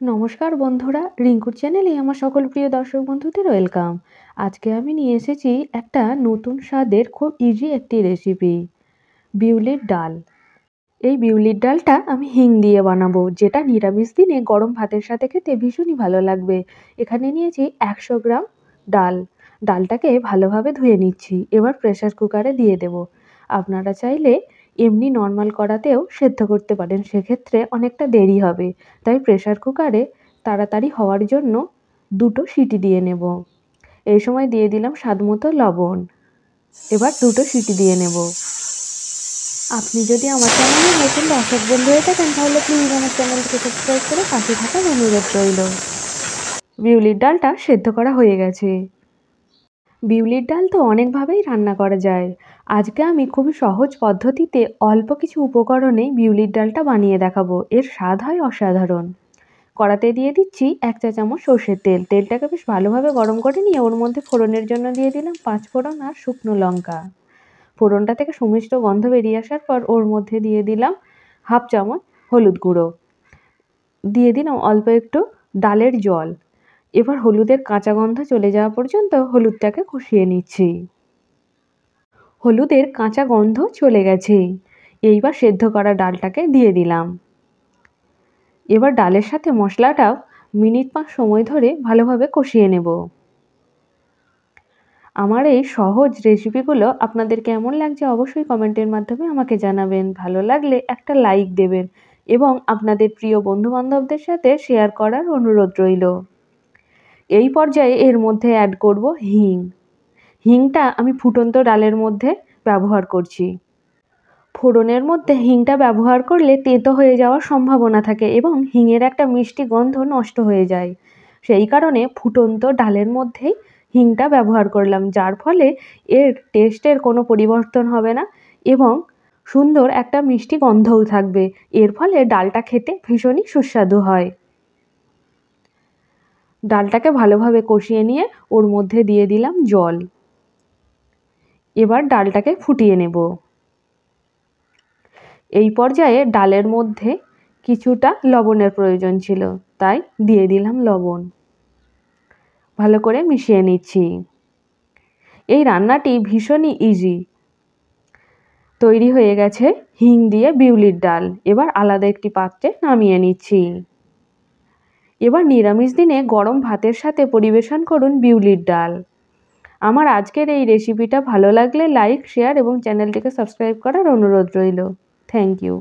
নমস্কার বন্ধুরা, রিঙ্কুর চ্যানেলে আমার সকল প্রিয় দর্শক বন্ধুদের ওয়েলকাম। আজকে আমি নিয়ে এসেছি একটা নতুন স্বাদের খুব ইজি একটি রেসিপি, বিউলির ডাল। এই বিউলির ডালটা আমি হিং দিয়ে বানাবো, যেটা নিরামিষ দিনে গরম ভাতের সাথে খেতে ভীষণই ভালো লাগবে। এখানে নিয়েছি 100 গ্রাম ডাল। ডালটাকে ভালোভাবে ধুয়ে নিচ্ছি। এবার প্রেসার কুকারে দিয়ে দেব। আপনারা চাইলে এমনি নর্মাল কড়াতেও সেদ্ধ করতে পারেন, সেক্ষেত্রে অনেকটা দেরি হবে। তাই প্রেসার কুকারে তাড়াতাড়ি হওয়ার জন্য 2টো সিটি দিয়ে নেব। এই সময় দিয়ে দিলাম স্বাদমতো লবণ। এবার 2টো সিটি দিয়ে নেব। আপনি যদি আমার চ্যানেলে নতুন দর্শক বন্ধু হয়ে থাকেন তাহলে প্লিজ আমার চ্যানেলটিকে সাবস্ক্রাইব করে পাশে থাকার অনুরোধ রইল। বিউলির ডালটা সেদ্ধ করা হয়ে গেছে। বিউলির ডাল তো অনেকভাবেই রান্না করা যায়। আজকে আমি খুবই সহজ পদ্ধতিতে অল্প কিছু উপকরণেই বিউলির ডালটা বানিয়ে দেখাবো। এর স্বাদ হয় অসাধারণ। কড়াতে দিয়ে দিচ্ছি 1 চা চামচ সর্ষের তেল। তেলটাকে বেশ ভালোভাবে গরম করে নিয়ে ওর মধ্যে ফোড়নের জন্য দিয়ে দিলাম 5 ফোড়ন আর শুকনো লঙ্কা। ফোড়নটা থেকে সুমিষ্ট গন্ধ বেরিয়ে আসার পর ওর মধ্যে দিয়ে দিলাম 1/2 চামচ হলুদ গুঁড়ো। দিয়ে দিলাম অল্প একটু ডালের জল। এবার হলুদের কাঁচা গন্ধ চলে যাওয়া পর্যন্ত হলুদটাকে কষিয়ে নিচ্ছি। হলুদের কাঁচা গন্ধ চলে গেছে। এইবার সেদ্ধ করা ডালটাকে দিয়ে দিলাম। এবার ডালের সাথে মশলাটাও মিনিট 5 সময় ধরে ভালোভাবে কষিয়ে নেব। আমার এই সহজ রেসিপিগুলো আপনাদের কেমন লাগছে অবশ্যই কমেন্টের মাধ্যমে আমাকে জানাবেন। ভালো লাগলে একটা লাইক দেবেন এবং আপনাদের প্রিয় বন্ধুবান্ধবদের সাথে শেয়ার করার অনুরোধ রইল। এই পর্যায়ে এর মধ্যে অ্যাড করব হিং। হিংটা আমি ফুটন্ত ডালের মধ্যে ব্যবহার করছি। ফোড়নের মধ্যে হিংটা ব্যবহার করলে তেতো হয়ে যাওয়ার সম্ভাবনা থাকে এবং হিঙের একটা মিষ্টি গন্ধ নষ্ট হয়ে যায়। সেই কারণে ফুটন্ত ডালের মধ্যেই হিংটা ব্যবহার করলাম, যার ফলে এর টেস্টের কোনো পরিবর্তন হবে না এবং সুন্দর একটা মিষ্টি গন্ধও থাকবে। এর ফলে ডালটা খেতে ভীষণই সুস্বাদু হয়। ডালটাকে ভালোভাবে কষিয়ে নিয়ে ওর মধ্যে দিয়ে দিলাম জল। এবার ডালটাকে ফুটিয়ে নেব। এই পর্যায়ে ডালের মধ্যে কিছুটা লবণের প্রয়োজন ছিল, তাই দিয়ে দিলাম লবণ। ভালো করে মিশিয়ে নিচ্ছি। এই রান্নাটি ভীষণই ইজি। তৈরি হয়ে গেছে হিং দিয়ে বিউলির ডাল। এবার আলাদা একটি পাত্রে নামিয়ে নিচ্ছি। এবার নিরামিষ দিনে গরম ভাতের সাথে পরিবেশন করুন বিউলির ডাল। আমার আজকের এই রেসিপিটা ভালো লাগলে লাইক, শেয়ার এবং চ্যানেলটিকে সাবস্ক্রাইব করার অনুরোধ রইল। Thank you.